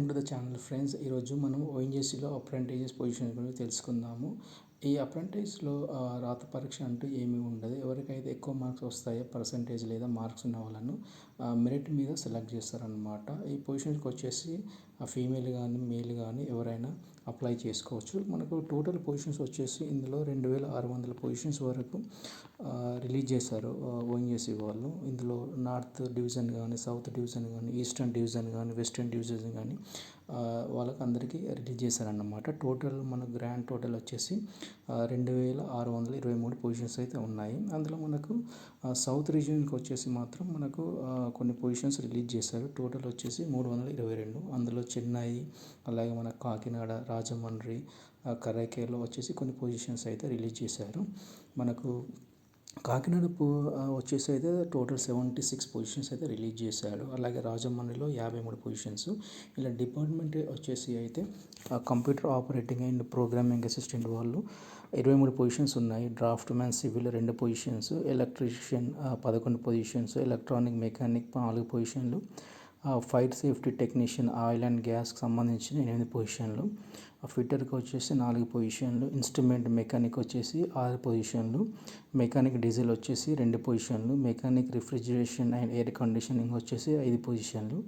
Welcome to the channel friends. ఈరోజు మనం ఓఎన్జీసీలో apprentice position గురించి తెలుసుకుందాము. ఈ అప్రెంటిస్లో రాత పరీక్ష అంటూ ఏమీ ఉండదు. ఎవరికైతే ఎక్కువ మార్క్స్ వస్తాయో పర్సంటేజ్ లేదా మార్క్స్ ఉన్న వాళ్ళను మెరిట్ మీద సెలెక్ట్ చేస్తారనమాట. ఈ పొజిషన్కి వచ్చేసి ఫీమేల్ కానీ మేల్ కానీ ఎవరైనా అప్లై చేసుకోవచ్చు. మనకు టోటల్ పొజిషన్స్ వచ్చేసి ఇందులో 2600 పొజిషన్స్ వరకు రిలీజ్ చేశారు ఓఎన్జీసీ వాళ్ళు. ఇందులో నార్త్ డివిజన్ కానీ, సౌత్ డివిజన్ కానీ, ఈస్టర్న్ డివిజన్ కానీ, వెస్టర్న్ డివిజన్ కానీ వాళ్ళకి అందరికీ రిలీజ్ చేశారన్నమాట. టోటల్ మన గ్రాండ్ టోటల్ వచ్చేసి 2623 పొజిషన్స్ అయితే ఉన్నాయి. అందులో మనకు సౌత్ రీజియన్కి వచ్చేసి మాత్రం మనకు కొన్ని పొజిషన్స్ రిలీజ్ చేశారు. టోటల్ వచ్చేసి 322. అందులో చెన్నై, అలాగే మన కాకినాడ, రాజమండ్రి, కరైకేలో వచ్చేసి కొన్ని పొజిషన్స్ అయితే రిలీజ్ చేశారు. మనకు కాకినాడ వచ్చేసి అయితే టోటల్ 76 పొజిషన్స్ అయితే రిలీజ్ చేశాడు. అలాగే రాజమండ్రిలో 53 పొజిషన్స్. ఇలా డిపార్ట్మెంట్ వచ్చేసి అయితే computer operating and programming assistant వాళ్ళు 23 పొజిషన్స్ ఉన్నాయి. Draftsman civil 2 positions, electrician 11 positions, electronic mechanic 4 పొజిషన్లు, fire safety technician oil and గ్యాస్కి సంబంధించిన 8 పొజిషన్లు, ఫిట్టర్కి వచ్చేసి 4 పొజిషన్లు, ఇన్స్ట్రుమెంట్ మెకానిక్ వచ్చేసి 6 పొజిషన్లు, మెకానిక్ డీజిల్ వచ్చేసి 2 పొజిషన్లు, mechanic refrigeration and air conditioning వచ్చేసి 5 పొజిషన్లు,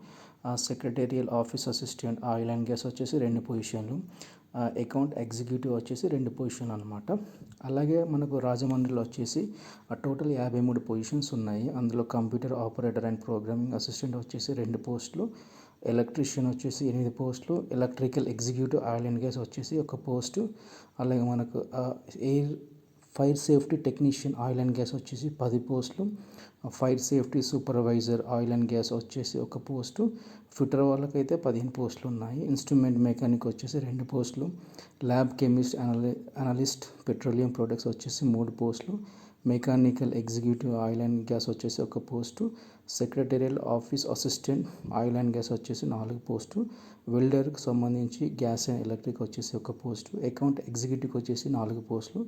secretarial office assistant oil and gas వచ్చేసి 2 పొజిషన్లు, అకౌంట్ ఎగ్జిక్యూటివ్ వచ్చేసి 2 పొజిషన్లు అనమాట. అలాగే మనకు రాజమండ్రిలో వచ్చేసి టోటల్ 53 పొజిషన్స్ ఉన్నాయి. అందులో computer operator and programming assistant వచ్చేసి 2 పోస్టులు, ఎలక్ట్రీషియన్ వచ్చేసి 8 పోస్టులు, electrical executive oil and gas వచ్చేసి 1 పోస్టు, అలాగే మనకు fire safety technician oil and gas వచ్చేసి 10 పోస్టులు, fire safety supervisor oil and gas వచ్చేసి 1 పోస్టు, ఫిటర్ వాళ్ళకైతే 15 పోస్టులు ఉన్నాయి. ఇన్స్ట్రుమెంట్ మెకానిక్ వచ్చేసి 2 పోస్టులు, lab chemist analyst petroleum products వచ్చేసి 3 పోస్టులు, mechanical executive oil and gas వచ్చేసి 1 post, secretarial office assistant oil and gas వచ్చేసి 4 పోస్టు, వెల్డర్కి సంబంధించి గ్యాస్ అండ్ ఎలక్ట్రిక్ వచ్చేసి 1 పోస్టు, అకౌంట్ ఎగ్జిక్యూటివ్కి వచ్చేసి 4 పోస్టులు,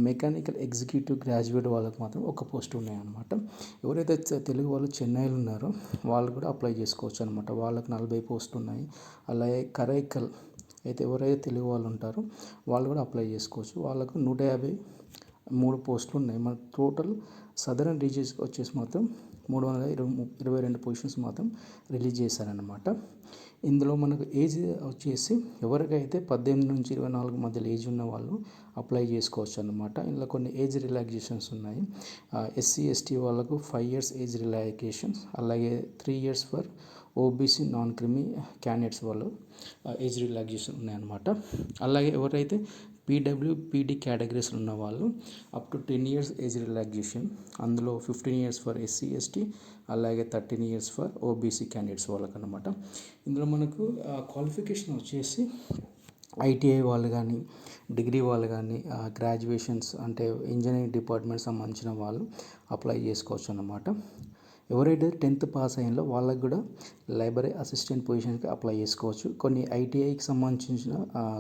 మెకానికల్ ఎగ్జిక్యూటివ్ గ్రాడ్యుయేట్ వాళ్ళకి మాత్రం 1 పోస్ట్ ఉన్నాయన్నమాట. ఎవరైతే తెలుగు వాళ్ళు చెన్నైలో ఉన్నారో వాళ్ళు కూడా అప్లై చేసుకోవచ్చు అనమాట. వాళ్ళకి 40 పోస్టులు ఉన్నాయి. అలాగే కరైకల్ అయితే ఎవరైతే తెలుగు వాళ్ళు ఉంటారో వాళ్ళు కూడా అప్లై చేసుకోవచ్చు. వాళ్ళకు 153 పోస్టులు ఉన్నాయి. మన టోటల్ సదరన్ రీజియన్స్కి వచ్చేసి మాత్రం 322 పొజిషన్స్ మాత్రం రిలీజ్ చేశారనమాట. ఇందులో మనకు ఏజ్ వచ్చేసి ఎవరికైతే 18 నుంచి 24 మధ్యలో ఏజ్ ఉన్న వాళ్ళు అప్లై చేసుకోవచ్చు అన్నమాట. ఇందులో కొన్ని ఏజ్ రిలాక్సేషన్స్ ఉన్నాయి. ఎస్సీ ఎస్టీ వాళ్ళకు 5 years ఏజ్ రిలాక్సేషన్స్, అలాగే 3 years ఫర్ ఓబీసీ నాన్ క్రిమి క్యాండిడేట్స్ వాళ్ళు ఏజ్ రిలాక్సేషన్ ఉన్నాయన్నమాట. అలాగే ఎవరైతే పీడబ్ల్యూపీడీ కేటగిరీస్లో ఉన్న వాళ్ళు up to 10 years age relaxation, అందులో 15 years ఫర్ ఎస్సీ ఎస్టీ, అలాగే 13 years ఫర్ ఓబీసీ క్యాండిడేట్స్ వాళ్ళకన్నమాట. ఇందులో మనకు క్వాలిఫికేషన్ వచ్చేసి ఐటీఐ వాళ్ళు కానీ, డిగ్రీ వాళ్ళు కానీ, గ్రాడ్యుయేషన్స్ అంటే ఇంజనీరింగ్ డిపార్ట్మెంట్ సంబంధించిన వాళ్ళు అప్లై చేసుకోవచ్చు అన్నమాట. ఎవరైతే 10th పాస్ అయ్యిందో వాళ్ళకి కూడా లైబ్రరీ అసిస్టెంట్ పొజిషన్కి అప్లై చేసుకోవచ్చు. కొన్ని ఐటీఐకి సంబంధించిన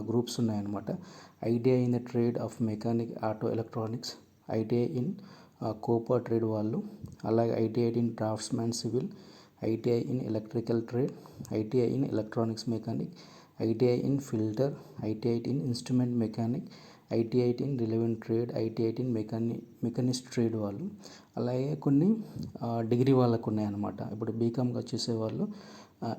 గ్రూప్స్ ఉన్నాయన్నమాట. ITI in the trade of mechanic auto electronics, ITI in Copa trade వాళ్ళు, అలాగే ITI in draughtsman civil, ITI in electrical trade, ITI in electronics mechanic, ITI in filter, ITI in instrument mechanic, ITI in relevant trade, ITI in machinist trade వాళ్ళు, అలాగే కొన్ని degree వాళ్ళకు ఉన్నాయన్నమాట. ఇప్పుడు బీకామ్కి వచ్చేసే వాళ్ళు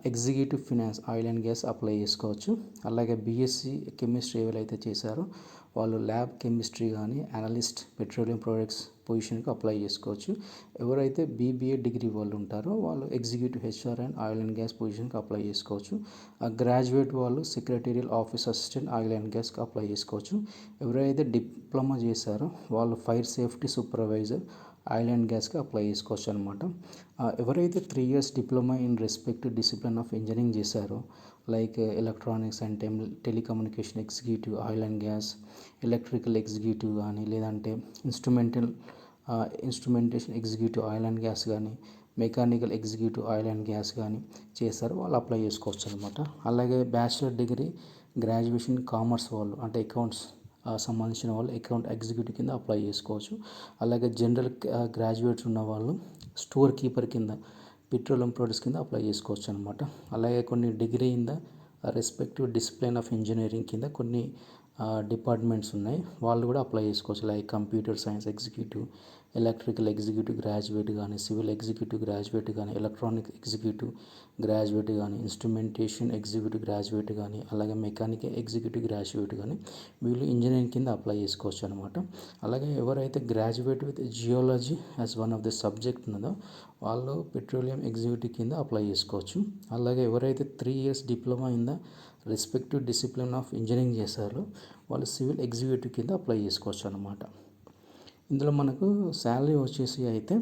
executive finance oil and gas apply చేసుకోవచ్చు. అలాగే బీఎస్సీ కెమిస్ట్రీ ఎవరైతే చేశారో వాళ్ళు ల్యాబ్ కెమిస్ట్రీ కానీ, అనలిస్ట్ పెట్రోలియం ప్రొడక్ట్స్ పొజిషన్కి అప్లై చేసుకోవచ్చు. ఎవరైతే బీబీఏ డిగ్రీ వాళ్ళు ఉంటారో వాళ్ళు executive HR and oil and gas పొజిషన్కి అప్లై చేసుకోవచ్చు. గ్రాడ్యుయేట్ వాళ్ళు secretarial office assistant oil and గ్యాస్కి అప్లై చేసుకోవచ్చు. ఎవరైతే డిప్లొమా చేశారో వాళ్ళు fire safety supervisor oil and గ్యాస్కి అప్లై చేసుకోవచ్చు అనమాట. ఎవరైతే 3 years diploma in respective discipline of engineering చేశారో like electronics and telecommunication executive oil and gas, electrical executive కానీ, లేదంటే instrumentation executive oil and gas కానీ, mechanical executive oil and gas కానీ చేశారో వాళ్ళు అప్లై చేసుకోవచ్చు అనమాట. అలాగే బ్యాచిలర్ డిగ్రీ గ్రాడ్యుయేషన్ కామర్స్ వాళ్ళు అంటే అకౌంట్స్ సంబంధించిన వాళ్ళు అకౌంట్ ఎగ్జిక్యూటివ్ కింద అప్లై చేసుకోవచ్చు. అలాగే జనరల్ గ్రాడ్యుయేట్స్ ఉన్న వాళ్ళు స్టోర్ కీపర్ కింద పెట్రోలియం ప్రొడక్ట్స్ కింద అప్లై చేసుకోవచ్చు అనమాట. అలాగే కొన్ని degree in the respective discipline of engineering కింద కొన్ని డిపార్ట్మెంట్స్ ఉన్నాయి. వాళ్ళు కూడా అప్లై చేసుకోవచ్చు. Like computer science executive, electrical executive graduate కానీ, సివిల్ ఎగ్జిక్యూటివ్ గ్రాడ్యుయేట్ కానీ, ఎలక్ట్రానిక్ ఎగ్జిక్యూటివ్ గ్రాడ్యుయేట్ కానీ, ఇన్స్ట్రుమెంటేషన్ ఎగ్జిక్యూటివ్ గ్రాడ్యుయేట్ కానీ, అలాగే మెకానికల్ ఎగ్జిక్యూటివ్ గ్రాడ్యుయేట్ కానీ వీళ్ళు ఇంజనీరింగ్ కింద అప్లై చేసుకోవచ్చు అనమాట. అలాగే ఎవరైతే graduate with geology as one of the subject ఉన్నదో వాళ్ళు పెట్రోలియం ఎగ్జిక్యూటివ్ కింద అప్లై చేసుకోవచ్చు. అలాగే ఎవరైతే 3 years diploma in the respective discipline of engineering చేశారో వాళ్ళు సివిల్ ఎగ్జిక్యూటివ్ కింద అప్లై చేసుకోవచ్చు అనమాట. ఇందులో మనకు శాలరీ వచ్చేసి అయితే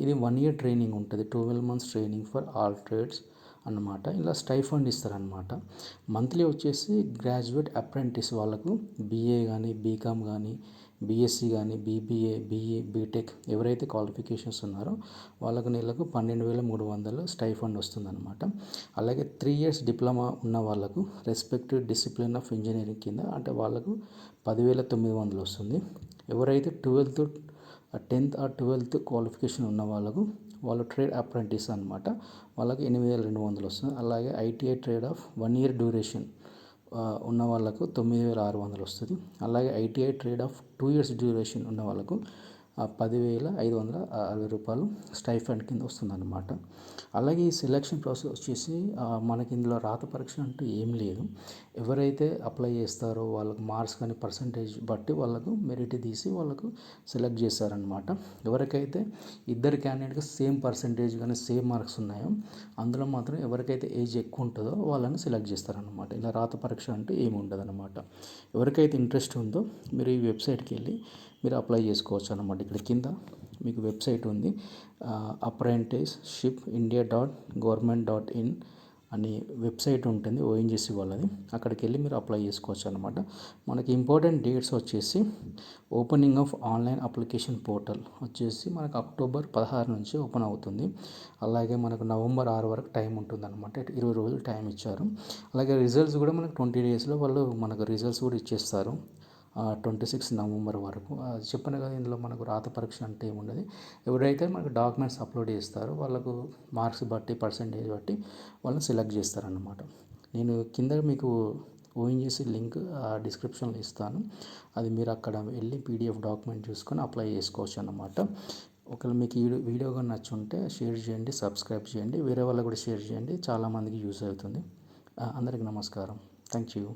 ఇది 1 year ట్రైనింగ్ ఉంటుంది. 12 months training for all trades అన్నమాట. ఇలా స్టైఫండ్ ఇస్తారనమాట. మంత్లీ వచ్చేసి గ్రాడ్యుయేట్ అప్రెంటిస్ వాళ్ళకు బీఏ కానీ, బీకామ్ కానీ, బీఎస్సీ కానీ, బీబీఏ, బీఈ, బీటెక్ ఎవరైతే క్వాలిఫికేషన్స్ ఉన్నారో వాళ్ళకు నెలకు 12,300 స్టైఫండ్ వస్తుందన్నమాట. అలాగే 3 years డిప్లొమా ఉన్న వాళ్ళకు రెస్పెక్టివ్ డిసిప్లిన్ ఆఫ్ ఇంజనీరింగ్ కింద అంటే వాళ్ళకు 10,900 వస్తుంది. ఎవరైతే 10th or 12th క్వాలిఫికేషన్ ఉన్న వాళ్ళకు వాళ్ళు ట్రేడ్ అప్రెంటిస్ అనమాట. వాళ్ళకి 8,200 వస్తుంది. అలాగే ITI trade of 1 year duration ఉన్న వాళ్ళకు 9,600 వస్తుంది. అలాగే ITI trade of 2 years duration ఉన్న వాళ్ళకు 10,560 రూపాయలు స్టైఫండ్ కింద వస్తుందన్నమాట. అలాగే ఈ సెలక్షన్ ప్రాసెస్ వచ్చేసి మనకి ఇందులో రాత పరీక్ష అంటూ ఏం లేదు. ఎవరైతే అప్లై చేస్తారో వాళ్ళకు మార్క్స్ కానీ పర్సంటేజ్ బట్టి వాళ్ళకు మెరిట్ తీసి వాళ్ళకు సెలెక్ట్ చేస్తారనమాట. ఎవరికైతే ఇద్దరు క్యాండిడేట్కి సేమ్ పర్సంటేజ్ కానీ సేమ్ మార్క్స్ ఉన్నాయో అందులో మాత్రం ఎవరికైతే ఏజ్ ఎక్కువ ఉంటుందో వాళ్ళని సెలెక్ట్ చేస్తారనమాట. ఇలా రాత పరీక్ష అంటూ ఏమి ఉండదు అనమాట. ఎవరికైతే ఇంట్రెస్ట్ ఉందో మీరు ఈ వెబ్సైట్కి వెళ్ళి మీరు అప్లై చేసుకోవచ్చు అనమాట. ఇక్కడ కింద మీకు వెబ్సైట్ ఉంది, apprenticeshipindia.government.in అని వెబ్సైట్ ఉంటుంది, ఓఎన్జీసీ వాళ్ళది. అక్కడికి వెళ్ళి మీరు అప్లై చేసుకోవచ్చు అనమాట. మనకి ఇంపార్టెంట్ డేట్స్ వచ్చేసి opening of online application portal వచ్చేసి మనకు October 16 నుంచి ఓపెన్ అవుతుంది. అలాగే మనకు November 6 వరకు టైం ఉంటుంది అనమాట. 20 రోజులు టైం ఇచ్చారు. అలాగే రిజల్ట్స్ కూడా మనకు 20 daysలో వాళ్ళు మనకు రిజల్ట్స్ కూడా ఇచ్చేస్తారు. 26 November వరకు. చెప్పాను కదా ఇందులో మనకు రాత పరీక్ష అంటే ఏముండదు. ఎవరైతే మనకు డాక్యుమెంట్స్ అప్లోడ్ చేస్తారో వాళ్ళకు మార్క్స్ బట్టి పర్సంటేజ్ బట్టి వాళ్ళని సెలెక్ట్ చేస్తారన్నమాట. నేను కింద మీకు ఓఎన్జీసీ లింక్ డిస్క్రిప్షన్లో ఇస్తాను. అది మీరు అక్కడ వెళ్ళి పీడిఎఫ్ డాక్యుమెంట్ చూసుకొని అప్లై చేసుకోవచ్చు అన్నమాట. ఒకవేళ మీకు ఈ వీడియో కానీ నచ్చుంటే షేర్ చేయండి, సబ్స్క్రైబ్ చేయండి, వేరే వాళ్ళకు కూడా షేర్ చేయండి. చాలామందికి యూజ్ అవుతుంది. అందరికీ నమస్కారం. Thank you.